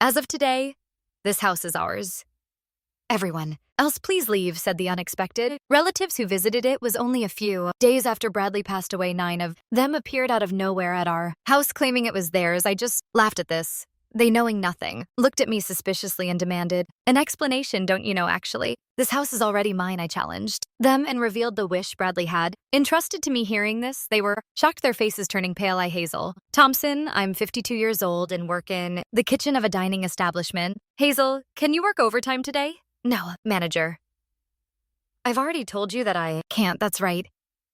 As of today, this house is ours. Everyone else, please leave, said the unexpected. Relatives who visited it was only a few. Days after Bradley passed away, 9 of them appeared out of nowhere at our house claiming it was theirs. I just laughed at this. They, knowing nothing, looked at me suspiciously and demanded an explanation. Don't you know, actually? This house is already mine, I challenged them and revealed the wish Bradley had entrusted to me. Hearing this, they were shocked, their faces turning pale. I, Hazel Thompson, I'm 52 years old and work in the kitchen of a dining establishment. Hazel, can you work overtime today? No, manager. I've already told you that I can't. That's right.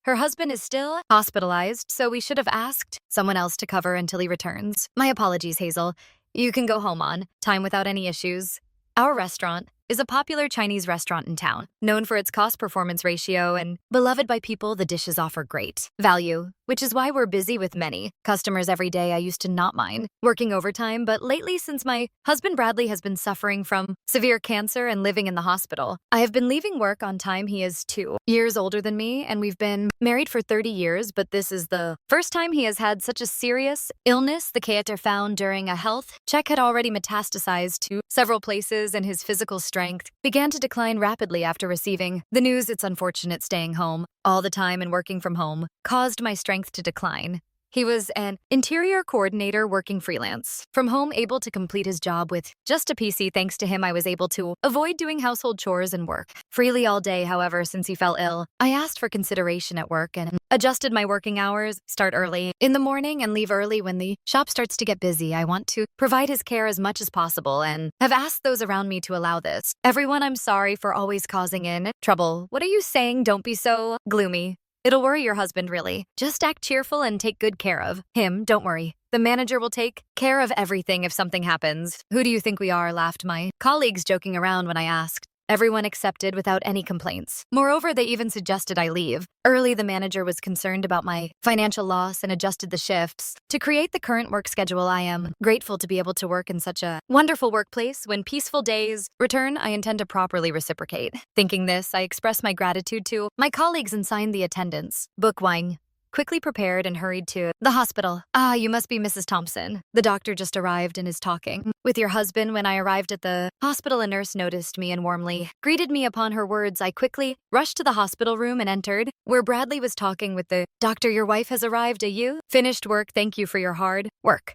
Her husband is still hospitalized, so we should have asked someone else to cover until he returns. My apologies, Hazel. You can go home on time without any issues. Our restaurant is a popular Chinese restaurant in town, known for its cost-performance ratio and beloved by people. The dishes offer great value, which is why we're busy with many customers every day. I used to not mind working overtime, but lately, since my husband Bradley has been suffering from severe cancer and living in the hospital, I have been leaving work on time. He is 2 years older than me, and we've been married for 30 years, but this is the first time he has had such a serious illness. The cancer found during a health check had already metastasized to several places, and his physical strength began to decline rapidly after receiving the news. It's unfortunate. Staying home all the time and working from home caused my strength to decline. He was an interior coordinator working freelance from home, able to complete his job with just a PC. Thanks to him, I was able to avoid doing household chores and work freely all day. However, since he fell ill, I asked for consideration at work and adjusted my working hours, start early in the morning and leave early when the shop starts to get busy. I want to provide his care as much as possible and have asked those around me to allow this. Everyone, I'm sorry for always causing in trouble. What are you saying? Don't be so gloomy. It'll worry your husband, really. Just act cheerful and take good care of him. Don't worry. The manager will take care of everything if something happens. Who do you think we are? Laughed my colleagues, joking around when I asked. Everyone accepted without any complaints. Moreover, they even suggested I leave early. The manager was concerned about my financial loss and adjusted the shifts to create the current work schedule. I am grateful to be able to work in such a wonderful workplace. When peaceful days return, I intend to properly reciprocate. Thinking this, I expressed my gratitude to my colleagues and signed the attendance book. Wang quickly prepared and hurried to the hospital. Ah, you must be Mrs. Thompson. The doctor just arrived and is talking with your husband. When I arrived at the hospital, a nurse noticed me and warmly greeted me. Upon her words, I quickly rushed to the hospital room and entered, where Bradley was talking with the doctor. Your wife has arrived. You finished work. Thank you for your hard work.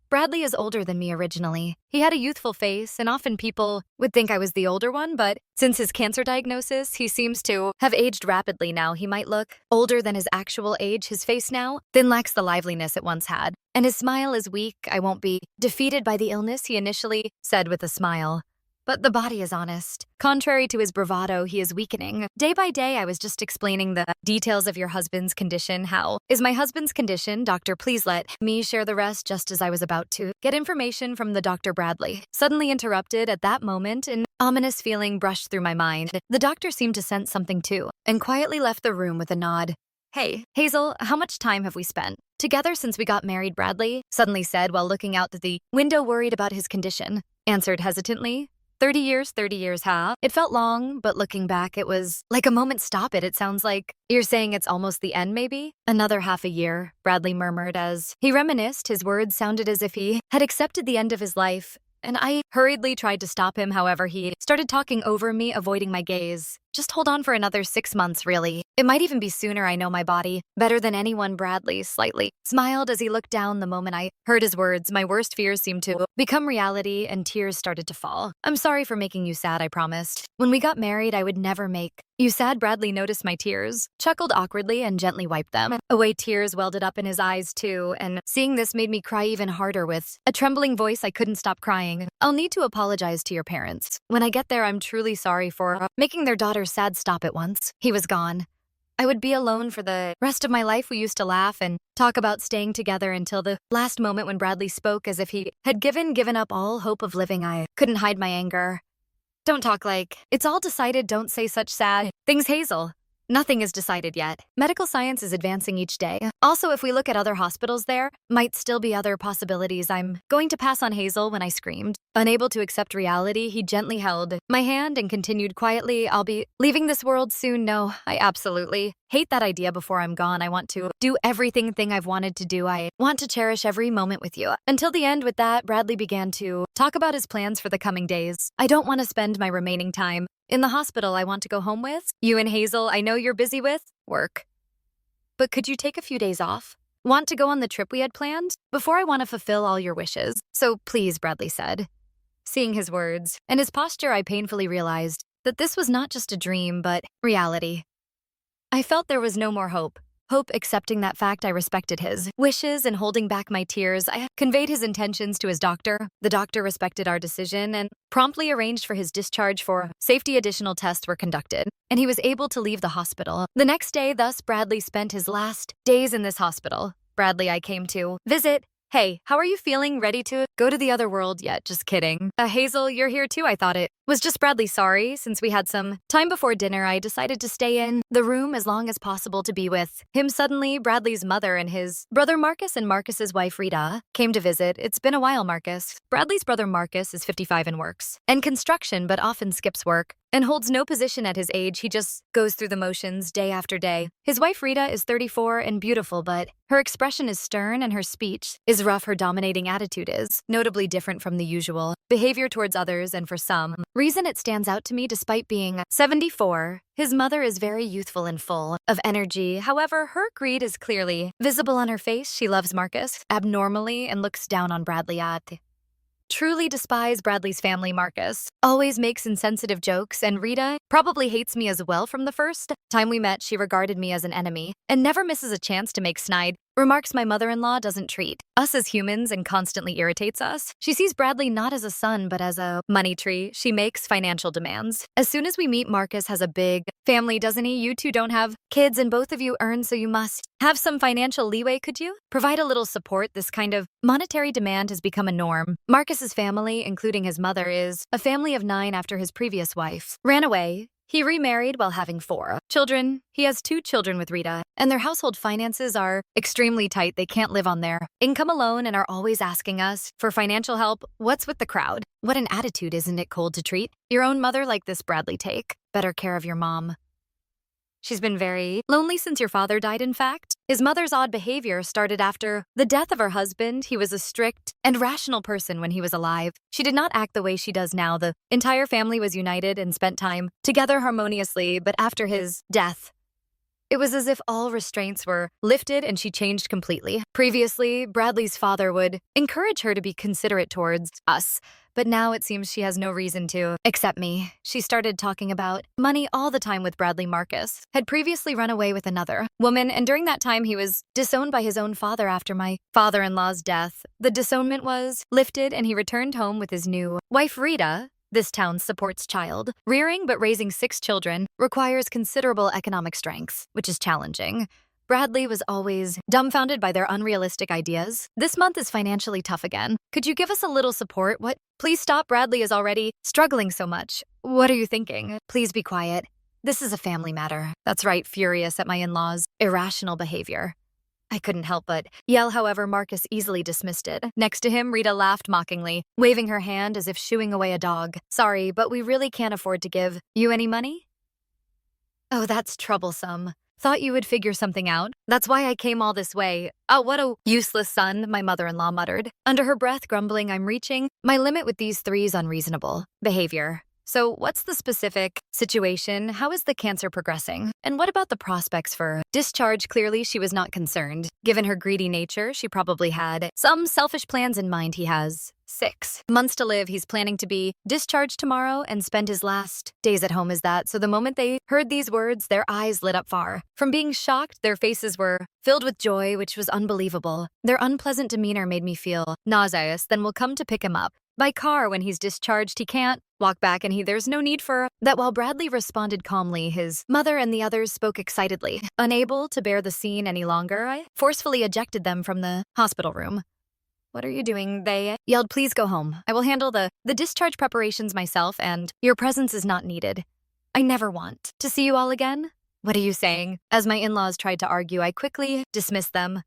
Bradley is older than me originally. He had a youthful face, and often people would think I was the older one, but since his cancer diagnosis, he seems to have aged rapidly now. He might look older than his actual age. His face now then lacks the liveliness it once had, and his smile is weak. I won't be defeated by the illness, he initially said with a smile. But the body is honest. Contrary to his bravado, he is weakening. Day by day, I was just explaining the details of your husband's condition. How is my husband's condition? Doctor, please let me share the rest. Just as I was about to get information from the doctor, Bradley suddenly interrupted. At that moment, an ominous feeling brushed through my mind. The doctor seemed to sense something too, and quietly left the room with a nod. Hey, Hazel, how much time have we spent together since we got married? Bradley suddenly said while looking out the window, worried about his condition. Answered hesitantly. 30 years, huh? It felt long, but looking back, it was like a moment. Stop it. It sounds like you're saying it's almost the end, maybe? Another half a year, Bradley murmured as he reminisced. His words sounded as if he had accepted the end of his life, and I hurriedly tried to stop him. However, he started talking over me, avoiding my gaze. Just hold on for another 6 months, really. It might even be sooner. I know my body better than anyone. Bradley slightly smiled as he looked down. The moment I heard his words, my worst fears seemed to become reality and tears started to fall. I'm sorry for making you sad, I promised. When we got married, I would never make you sad. Bradley noticed my tears, chuckled awkwardly, and gently wiped them away. Tears welled up in his eyes too, and seeing this made me cry even harder. With a trembling voice, I couldn't stop crying. I'll need to apologize to your parents. When I get there, I'm truly sorry for making their daughter sad. Stop it. Once he was gone, I would be alone for the rest of my life. We used to laugh and talk about staying together until the last moment when Bradley spoke as if he had given up all hope of living. I couldn't hide my anger. Don't talk like it's all decided. Don't say such sad things, Hazel. Nothing is decided yet. Medical science is advancing each day. Also, if we look at other hospitals, there might still be other possibilities. I'm going to pass on Hazel. When I screamed, Unable to accept reality, he gently held my hand and continued quietly, I'll be leaving this world soon. No, I absolutely hate that idea. Before I'm gone, I want to do everything I've wanted to do. I want to cherish every moment with you. Until the end. With that, Bradley began to talk about his plans for the coming days. I don't want to spend my remaining time in the hospital. I want to go home with you and Hazel. I know you're busy with work, but could you take a few days off? Want to go on the trip we had planned? Before I want to fulfill all your wishes. So please, Bradley said. Seeing his words and his posture, I painfully realized that this was not just a dream, but reality. I felt there was no more hope. Accepting that fact, I respected his wishes and holding back my tears, I conveyed his intentions to his doctor. The doctor respected our decision and promptly arranged for his discharge. For safety, additional tests were conducted, and he was able to leave the hospital the next day. Thus, Bradley spent his last days in this hospital. Bradley, I came to visit. Hey, how are you feeling? Ready to go to the other world yet? Just kidding. Hazel, you're here too. I thought it was just Bradley. Sorry, since we had some time before dinner, I decided to stay in the room as long as possible to be with him. Suddenly, Bradley's mother and his brother Marcus and Marcus's wife Rita came to visit. It's been a while, Marcus. Bradley's brother Marcus is 55 and works in construction, but often skips work and holds no position at his age. He just goes through the motions day after day. His wife Rita is 34 and beautiful, but her expression is stern and her speech is rough. Her dominating attitude is notably different from the usual behavior towards others, and for some reason it stands out to me. Despite being 74, his mother is very youthful and full of energy. However, her greed is clearly visible on her face. She loves Marcus abnormally and looks down on Bradley. Truly despise Bradley's family. Marcus always makes insensitive jokes, and Rita probably hates me as well. From the first time we met, she regarded me as an enemy and never misses a chance to make snide remarks. My mother-in-law doesn't treat us as humans and constantly irritates us. She sees Bradley not as a son, but as a money tree. She makes financial demands. As soon as we meet, Marcus has a big family, doesn't he? You two don't have kids and both of you earn, so you must have some financial leeway. Could you provide a little support? This kind of monetary demand has become a norm. Marcus's family, including his mother, is a family of 9 after his previous wife ran away. He remarried while having 4 children. He has 2 children with Rita, and their household finances are extremely tight. They can't live on their income alone and are always asking us for financial help. What's with the crowd? What an attitude. Isn't it cold to treat your own mother like this? Bradley, take better care of your mom. She's been very lonely since your father died. In fact, his mother's odd behavior started after the death of her husband. He was a strict and rational person when he was alive. She did not act the way she does now. The entire family was united and spent time together harmoniously, but after his death, it was as if all restraints were lifted and she changed completely. Previously, Bradley's father would encourage her to be considerate towards us, but now it seems she has no reason to accept me. She started talking about money all the time with Bradley. Marcus had previously run away with another woman, and during that time he was disowned by his own father after my father-in-law's death. The disownment was lifted and he returned home with his new wife Rita. This town supports child rearing, but raising 6 children requires considerable economic strength, which is challenging. Bradley was always dumbfounded by their unrealistic ideas. This month is financially tough again. Could you give us a little support? What? Please stop. Bradley is already struggling so much. What are you thinking? Please be quiet. This is a family matter. That's right, furious at my in-laws' irrational behavior. I couldn't help but yell. However, Marcus easily dismissed it. Next to him, Rita laughed mockingly, waving her hand as if shooing away a dog. Sorry, but we really can't afford to give you any money. Oh, that's troublesome. Thought you would figure something out. That's why I came all this way. Oh, what a useless son, my mother-in-law muttered. Under her breath, grumbling, I'm reaching my limit with these 3's unreasonable behavior. So what's the specific situation? How is the cancer progressing? And what about the prospects for discharge? Clearly, she was not concerned. Given her greedy nature, she probably had some selfish plans in mind. He has 6 months to live. He's planning to be discharged tomorrow and spend his last days at home. Is that? So the moment they heard these words, their eyes lit up. Far from being shocked, their faces were filled with joy, which was unbelievable. Their unpleasant demeanor made me feel nauseous. Then we'll come to pick him up by car when he's discharged. He can't walk back, and there's no need for that. While Bradley responded calmly, his mother and the others spoke excitedly. Unable to bear the scene any longer, I forcefully ejected them from the hospital room. What are you doing? They yelled. Please go home. I will handle the discharge preparations myself, and your presence is not needed. I never want to see you all again. What are you saying? As my in-laws tried to argue, I quickly dismissed them,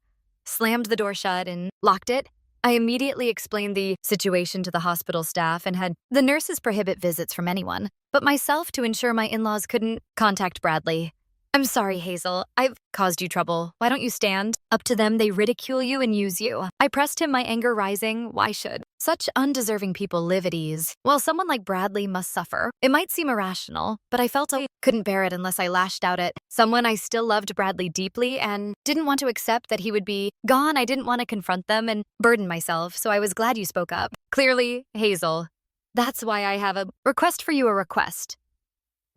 slammed the door shut, and locked it. I immediately explained the situation to the hospital staff and had the nurses prohibit visits from anyone, but myself to ensure my in-laws couldn't contact Bradley. I'm sorry, Hazel. I've caused you trouble. Why don't you stand? Up to them, they ridicule you and use you. I pressed him, my anger rising. Why should such undeserving people live at ease, while someone like Bradley must suffer? It might seem irrational, but I felt I couldn't bear it unless I lashed out at someone. I still loved Bradley deeply and didn't want to accept that he would be gone. I didn't want to confront them and burden myself, so I was glad you spoke up. Clearly, Hazel. That's why I have a request for you, a request.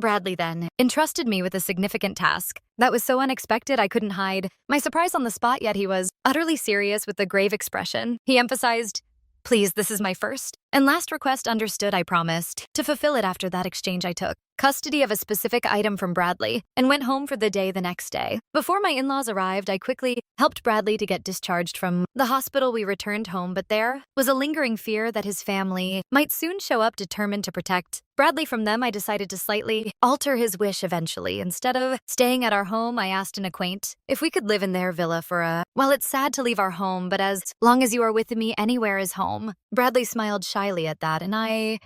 Bradley then entrusted me with a significant task that was so unexpected I couldn't hide my surprise on the spot, yet he was utterly serious with a grave expression. He emphasized, "Please, this is my first and last request. Understood, I promised to fulfill it." After that exchange, I took custody of a specific item from Bradley and went home for the day the next day. Before my in-laws arrived, I quickly helped Bradley to get discharged from the hospital. We returned home, but there was a lingering fear that his family might soon show up, determined to protect Bradley from them. I decided to slightly alter his wish eventually. Instead of staying at our home, I asked an acquaintance if we could live in their villa for a while. It's sad to leave our home, but as long as you are with me, anywhere is home. Bradley smiled shyly at that, and I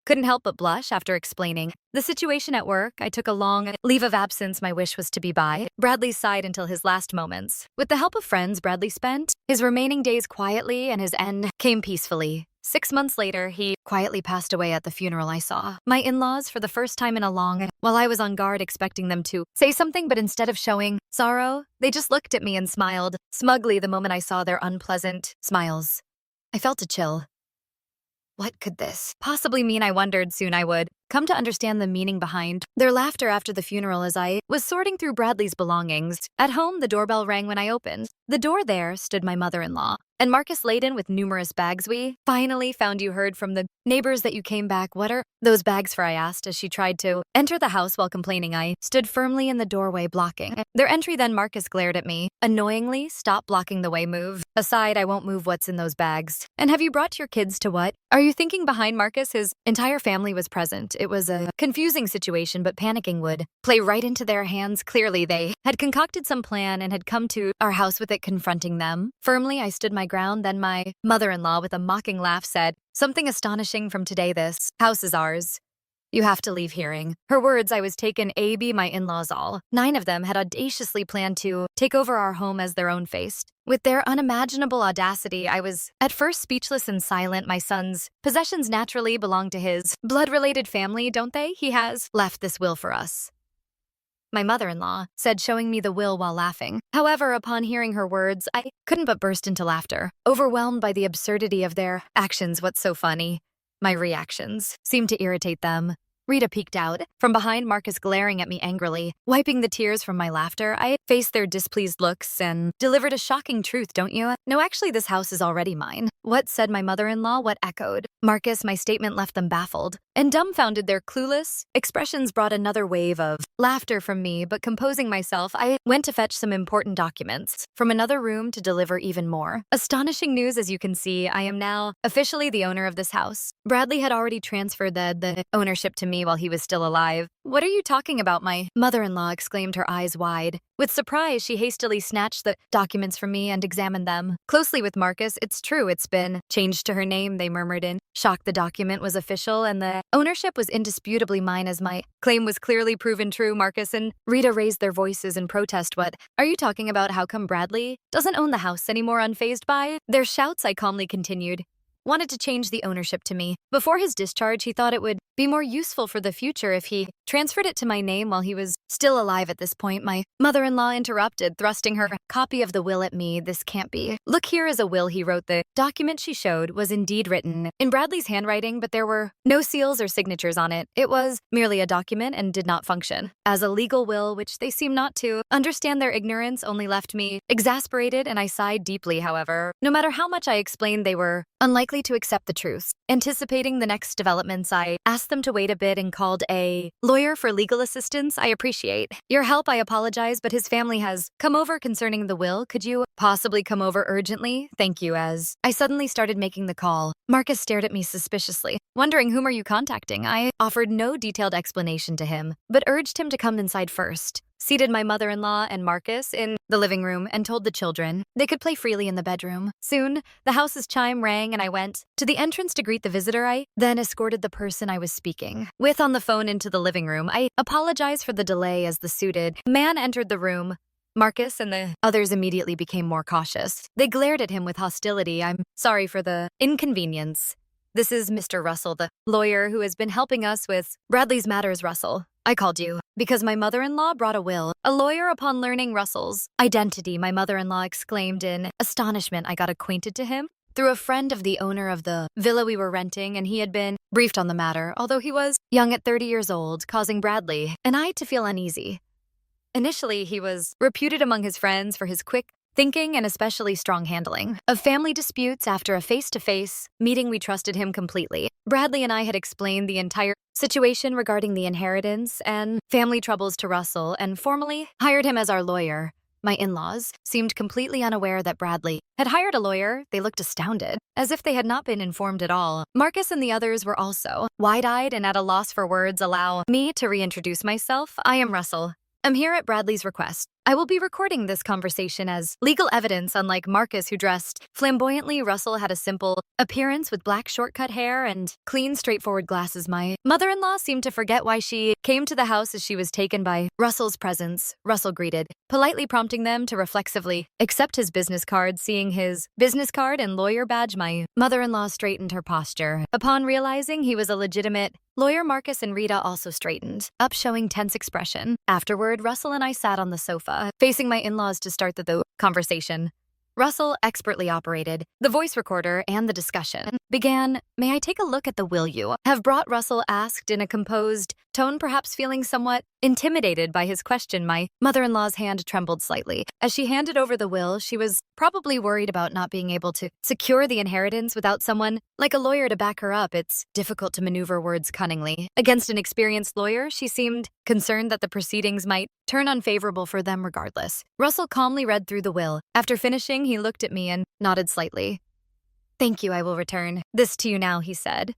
couldn't help but blush after explaining the situation at work. I took a long leave of absence. My wish was to be by Bradley's side until his last moments. With the help of friends, Bradley spent his remaining days quietly, and his end came peacefully. 6 months later, he quietly passed away at the funeral. I saw my in-laws for the first time in a long while. I was on guard, expecting them to say something, but instead of showing sorrow, they just looked at me and smiled smugly. The moment I saw their unpleasant smiles, I felt a chill. What could this possibly mean? I wondered. Soon I would come to understand the meaning behind their laughter after the funeral. As I was sorting through Bradley's belongings at home, the doorbell rang. When I opened the door, there stood my mother-in-law and Marcus, laden with numerous bags. "We finally found you. Heard from the neighbors that you came back. What are those bags for?" I asked as she tried to enter the house while complaining. I stood firmly in the doorway, blocking their entry. Then Marcus glared at me annoyingly. "Stop blocking the way. Move aside. I won't move. What's in those bags? And have you brought your kids to what are you thinking?" Behind Marcus, his entire family was present. It was a confusing situation, but panicking would play right into their hands. Clearly, they had concocted some plan and had come to our house with it. Confronting them firmly, I stood my ground. Then my mother-in-law, with a mocking laugh, said, "Something astonishing from today. This house is ours. You have to leave." Hearing her words, I was taken aback. My in-laws, all 9 of them, had audaciously planned to take over our home as their own. Faced with their unimaginable audacity, I was at first speechless and silent. My son's possessions naturally belong to his blood-related family, don't they? He has left this will for us, my mother-in-law said, showing me the will while laughing. However, upon hearing her words, I couldn't but burst into laughter, overwhelmed by the absurdity of their actions. What's so funny? My reactions seemed to irritate them. Rita peeked out from behind Marcus, glaring at me angrily. Wiping the tears from my laughter, I faced their displeased looks and delivered a shocking truth. "Don't you? No, actually, this house is already mine." "What?" said my mother-in-law. "What?" echoed Marcus. My statement left them baffled and dumbfounded. Their clueless expressions brought another wave of laughter from me, but composing myself, I went to fetch some important documents from another room to deliver even more astonishing news. As you can see, I am now officially the owner of this house. Bradley had already transferred the ownership to me while he was still alive. "What are you talking about?" my mother-in-law exclaimed, her eyes wide. With surprise, she hastily snatched the documents from me and examined them closely with Marcus. "It's true, it's been changed to her name," they murmured in shock. The document was official and the ownership was indisputably mine, as my claim was clearly proven true. Marcus and Rita raised their voices in protest. "What are you talking about? How come Bradley doesn't own the house anymore?" Unfazed by their shouts, I calmly continued. "Wanted to change the ownership to me. Before his discharge, he thought it would be more useful for the future if he transferred it to my name while he was still alive." At this point, my mother-in-law interrupted, thrusting her copy of the will at me. "This can't be. Look, here is a will he wrote." The document she showed was indeed written in Bradley's handwriting, but there were no seals or signatures on it. It was merely a document and did not function as a legal will, which they seemed not to understand. Their ignorance only left me exasperated, and I sighed deeply. However, no matter how much I explained, they were unlikely to accept the truth. Anticipating the next developments, I asked them to wait a bit and called a lawyer for legal assistance. "I appreciate your help. I apologize, but his family has come over concerning the will. Could you possibly come over urgently? Thank you." As I suddenly started making the call, Marcus stared at me suspiciously, wondering, "Whom are you contacting?" I offered no detailed explanation to him, but urged him to come inside first. seated my mother-in-law and Marcus in the living room and told the children they could play freely in the bedroom. Soon, the house's chime rang and I went to the entrance to greet the visitor. I then escorted the person I was speaking with on the phone into the living room. I apologized for the delay as the suited man entered the room. Marcus and the others immediately became more cautious. They glared at him with hostility. I'm sorry for the inconvenience. This is Mr. Russell, the lawyer who has been helping us with Bradley's matters, Russell. I called you because my mother-in-law brought a will. A lawyer, upon learning Russell's identity, my mother-in-law exclaimed in astonishment. I got acquainted to him through a friend of the owner of the villa we were renting, and he had been briefed on the matter, although he was young at 30 years old, causing Bradley and I to feel uneasy. Initially, he was reputed among his friends for his quick thinking and especially strong handling of family disputes. After a face-to-face meeting, we trusted him completely. Bradley and I had explained the entire situation regarding the inheritance and family troubles to Russell and formally hired him as our lawyer. My in-laws seemed completely unaware that Bradley had hired a lawyer. They looked astounded, as if they had not been informed at all. Marcus and the others were also wide-eyed and at a loss for words. Allow me to reintroduce myself. I am Russell. I'm here at Bradley's request. I will be recording this conversation as legal evidence. Unlike Marcus, who dressed flamboyantly, Russell had a simple appearance with black short-cut hair and clean, straightforward glasses. My mother-in-law seemed to forget why she came to the house as she was taken by Russell's presence. Russell greeted, politely prompting them to reflexively accept his business card. Seeing his business card and lawyer badge, my mother-in-law straightened her posture. Upon realizing he was a legitimate lawyer, Marcus and Rita also straightened up, showing tense expression. Afterward, Russell and I sat on the sofa, facing my in-laws to start the conversation. Russell expertly operated the voice recorder and the discussion began. May I take a look at the will you have brought? Russell asked in a composed tone, perhaps feeling somewhat intimidated by his question. My mother-in-law's hand trembled slightly. As she handed over the will, she was probably worried about not being able to secure the inheritance without someone like a lawyer to back her up. It's difficult to maneuver words cunningly against an experienced lawyer. She seemed concerned that the proceedings might turn unfavorable for them regardless. Russell calmly read through the will. After finishing, he looked at me and nodded slightly. Thank you, I will return this to you now, he said,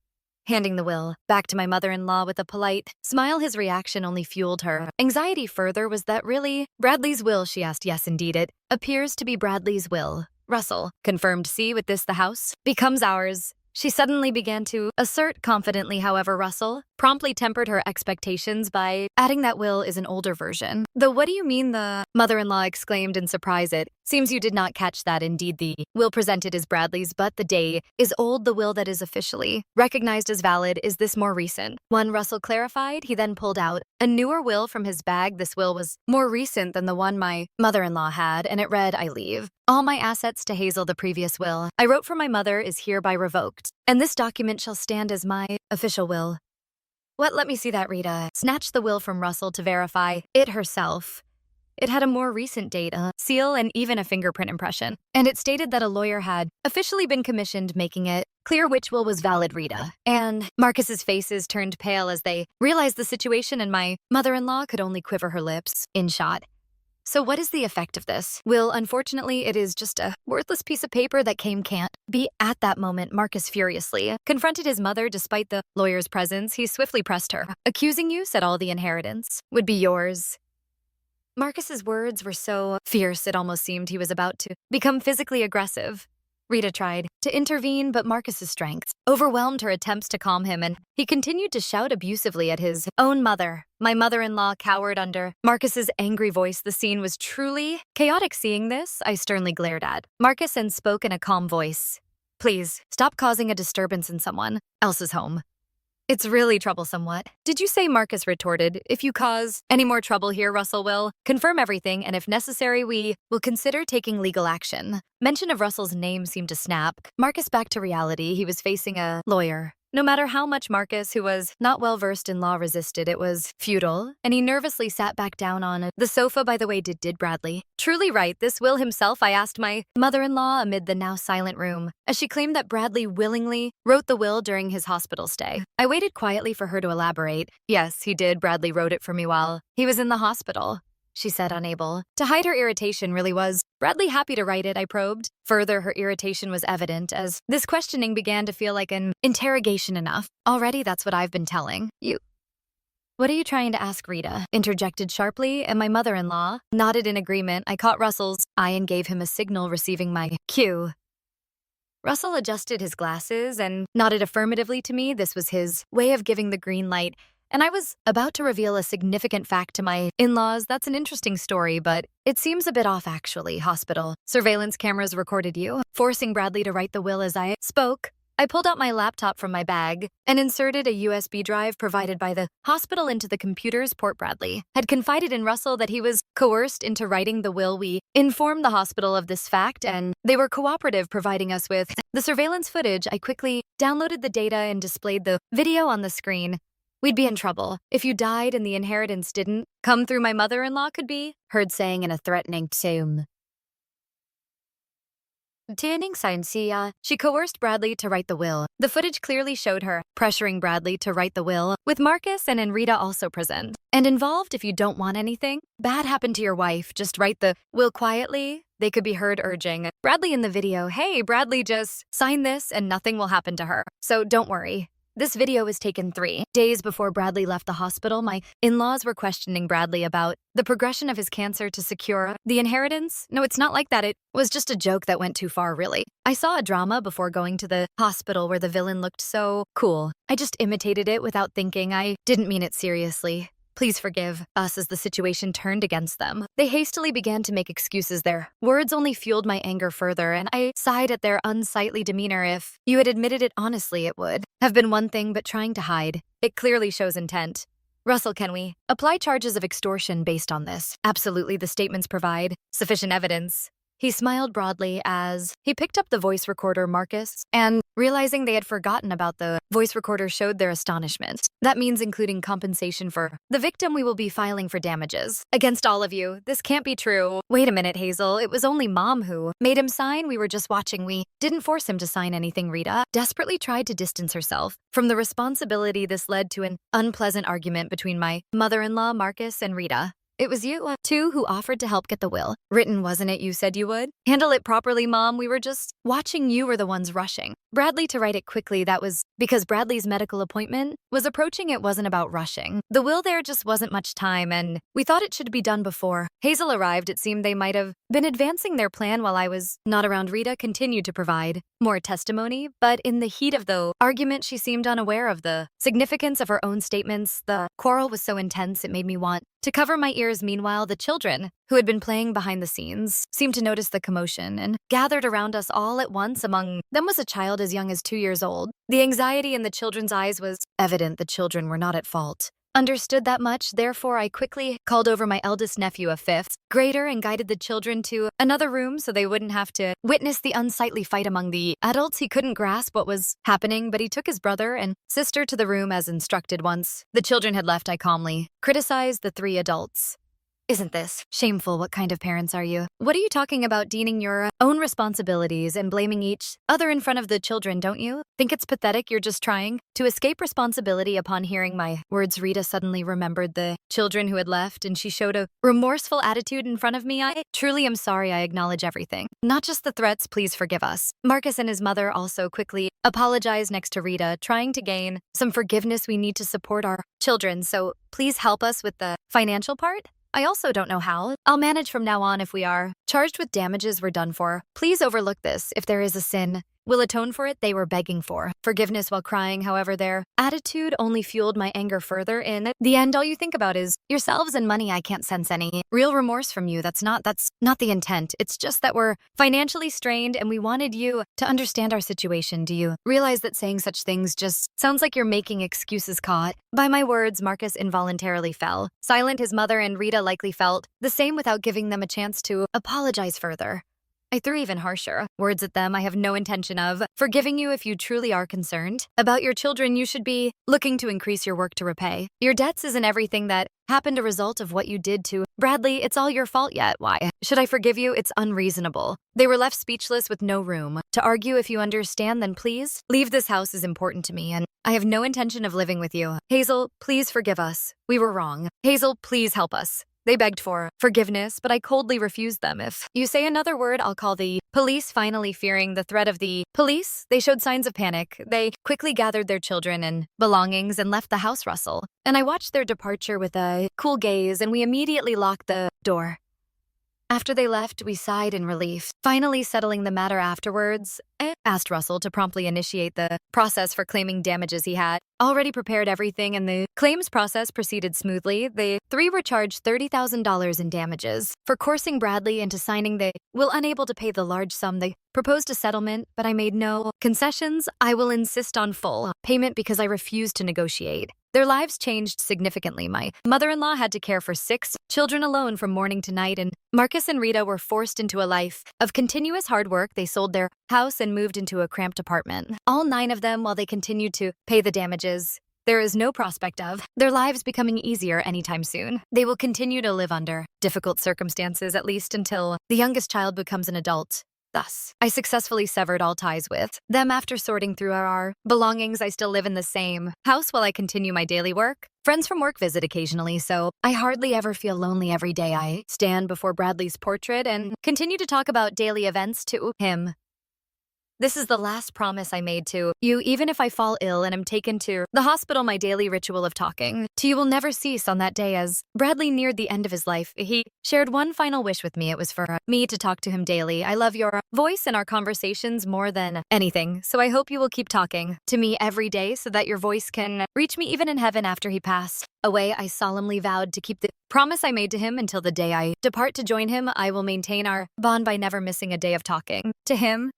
handing the will back to my mother-in-law with a polite smile. His reaction only fueled her anxiety further. Was that really Bradley's will? She asked. Yes, indeed, it appears to be Bradley's will. Russell confirmed. See, with this the house becomes ours. She suddenly began to assert confidently. However, Russell promptly tempered her expectations by adding that will is an older version. Though what do you mean? The mother-in-law exclaimed in surprise. It seems you did not catch that. Indeed, the will presented is Bradley's, but the day is old. The will that is officially recognized as valid is this more recent one, Russell clarified. He then pulled out a newer will from his bag. This will was more recent than the one my mother-in-law had, and it read, I leave all my assets to Hazel. The previous will I wrote for my mother is hereby revoked, and this document shall stand as my official will. What? Let me see that. Rita snatched the will from Russell to verify it herself. It had a more recent date, a seal, and even a fingerprint impression. And it stated that a lawyer had officially been commissioned, making it clear which will was valid. Rita and Marcus's faces turned pale as they realized the situation, and my mother-in-law could only quiver her lips in shock. So what is the effect of this will? Unfortunately, it is just a worthless piece of paper that can't be. At that moment, Marcus furiously confronted his mother. Despite the lawyer's presence, he swiftly pressed her. Accusing you, said all the inheritance would be yours. Marcus's words were so fierce it almost seemed he was about to become physically aggressive. Rita tried to intervene, but Marcus's strength overwhelmed her attempts to calm him, and he continued to shout abusively at his own mother. My mother-in-law cowered under Marcus's angry voice. The scene was truly chaotic. Seeing this, I sternly glared at Marcus and spoke in a calm voice. Please, stop causing a disturbance in someone else's home. It's really troublesome. What did you say? Marcus retorted. If you cause any more trouble here, Russell will confirm everything, and if necessary, we will consider taking legal action. Mention of Russell's name seemed to snap Marcus back to reality. He was facing a lawyer. No matter how much Marcus, who was not well versed in law, resisted, it was futile, and he nervously sat back down on the sofa. By the way, did Bradley truly write this will himself? I asked my mother-in-law amid the now silent room, as she claimed that Bradley willingly wrote the will during his hospital stay. I waited quietly for her to elaborate. Yes, he did. Bradley wrote it for me while he was in the hospital, she said, unable to hide her irritation. Really was Bradley happy to write it? I probed. Further, her irritation was evident as this questioning began to feel like an interrogation. Enough already, that's what I've been telling you. What are you trying to ask, Rita? Interjected sharply, and my mother-in-law nodded in agreement. I caught Russell's eye and gave him a signal, receiving my cue. Russell adjusted his glasses and nodded affirmatively to me. This was his way of giving the green light, and I was about to reveal a significant fact to my in-laws. That's an interesting story, but it seems a bit off actually. Hospital surveillance cameras recorded you forcing Bradley to write the will. As I spoke, I pulled out my laptop from my bag and inserted a USB drive provided by the hospital into the computer's port. Bradley had confided in Russell that he was coerced into writing the will. We informed the hospital of this fact, and they were cooperative, providing us with the surveillance footage. I quickly downloaded the data and displayed the video on the screen. We'd be in trouble if you died and the inheritance didn't come through, my mother-in-law could be heard saying in a threatening tone. Turning sign, she coerced Bradley to write the will. The footage clearly showed her pressuring Bradley to write the will, with Marcus and Enrita also present and involved. If you don't want anything bad happen to your wife, just write the will quietly. They could be heard urging Bradley in the video, hey, Bradley, just sign this and nothing will happen to her. So don't worry. This video was taken 3 days before Bradley left the hospital. My in-laws were questioning Bradley about the progression of his cancer to secure the inheritance. No, it's not like that. It was just a joke that went too far, really. I saw a drama before going to the hospital where the villain looked so cool. I just imitated it without thinking. I didn't mean it seriously. Please forgive us. As the situation turned against them, they hastily began to make excuses. Their words only fueled my anger further, and I sighed at their unsightly demeanor. If you had admitted it honestly, it would have been one thing, but trying to hide it clearly shows intent. Russell, can we apply charges of extortion based on this? Absolutely, the statements provide sufficient evidence. He smiled broadly as he picked up the voice recorder. Marcus, and realizing they had forgotten about the voice recorder, showed their astonishment. That means including compensation for the victim. We will be filing for damages against all of you. This can't be true. Wait a minute, Hazel. It was only Mom who made him sign. We were just watching. We didn't force him to sign anything. Rita desperately tried to distance herself from the responsibility. This led to an unpleasant argument between my mother-in-law, Marcus, and Rita. It was you, too, who offered to help get the will written, wasn't it? You said you would handle it properly, Mom. We were just watching. You were the ones rushing Bradley to write it quickly. That was because Bradley's medical appointment was approaching. It wasn't about rushing the will. There just wasn't much time, and we thought it should be done before Hazel arrived. It seemed they might have been advancing their plan while I was not around. Rita continued to provide more testimony, but in the heat of the argument, she seemed unaware of the significance of her own statements. The quarrel was so intense it made me want to cover my ears. Meanwhile, the children, who had been playing behind the scenes, seemed to notice the commotion and gathered around us all at once. Among them was a child as young as 2 years old. The anxiety in the children's eyes was evident. The children were not at fault. Understood that much, therefore I quickly called over my eldest nephew, a 5th grader, and guided the children to another room so they wouldn't have to witness the unsightly fight among the adults. He couldn't grasp what was happening, but he took his brother and sister to the room as instructed. Once the children had left, I calmly criticized the 3 adults. Isn't this shameful? What kind of parents are you? What are you talking about? Deeming your own responsibilities and blaming each other in front of the children, don't you? Think it's pathetic? You're just trying to escape responsibility. Upon hearing my words, Rita suddenly remembered the children who had left, and she showed a remorseful attitude in front of me. I truly am sorry. I acknowledge everything, not just the threats. Please forgive us. Marcus and his mother also quickly apologized next to Rita, trying to gain some forgiveness. We need to support our children, so please help us with the financial part. I also don't know how. I'll manage from now on. If we are charged with damages, we're done for. Please overlook this. If there is a sin, we'll atone for it. They were begging for forgiveness while crying. However, their attitude only fueled my anger further. In the end, all you think about is yourselves and money. I can't sense any real remorse from you. That's not the intent. It's just that we're financially strained and we wanted you to understand our situation. Do you realize that saying such things just sounds like you're making excuses? Caught by my words, Marcus involuntarily fell silent. His mother and Rita likely felt the same without giving them a chance to apologize further. I threw even harsher words at them. I have no intention of forgiving you. If you truly are concerned about your children, you should be looking to increase your work to repay your debts. Isn't everything that happened a result of what you did to Bradley? It's all your fault. Yet why should I forgive you? It's unreasonable. They were left speechless with no room to argue. If you understand, then please leave. This house is important to me, and I have no intention of living with you. Hazel, please forgive us. We were wrong. Hazel, please help us. They begged for forgiveness, but I coldly refused them. If you say another word, I'll call the police. Finally, fearing the threat of the police, they showed signs of panic. They quickly gathered their children and belongings and left the house, Russell. And I watched their departure with a cool gaze, and we immediately locked the door. After they left, we sighed in relief. Finally settling the matter afterwards, I asked Russell to promptly initiate the process for claiming damages. He had already prepared everything, and the claims process proceeded smoothly. The three were charged $30,000 in damages for coercing Bradley into signing the will, unable to pay the large sum. They proposed a settlement, but I made no concessions. I will insist on full payment because I refused to negotiate. Their lives changed significantly. My mother-in-law had to care for 6 children alone from morning to night, and Marcus and Rita were forced into a life of continuous hard work. They sold their house and moved into a cramped apartment. All 9 of them, while they continued to pay the damages, there is no prospect of their lives becoming easier anytime soon. They will continue to live under difficult circumstances, at least until the youngest child becomes an adult. Thus, I successfully severed all ties with them. After sorting through our belongings, I still live in the same house while I continue my daily work. Friends from work visit occasionally, so I hardly ever feel lonely every day. I stand before Bradley's portrait and continue to talk about daily events to him. This is the last promise I made to you. Even if I fall ill and am taken to the hospital, my daily ritual of talking to you will never cease. On that day, as Bradley neared the end of his life, he shared one final wish with me. It was for me to talk to him daily. I love your voice and our conversations more than anything, so I hope you will keep talking to me every day so that your voice can reach me even in heaven. After he passed away, I solemnly vowed to keep the promise I made to him until the day I depart to join him. I will maintain our bond by never missing a day of talking to him.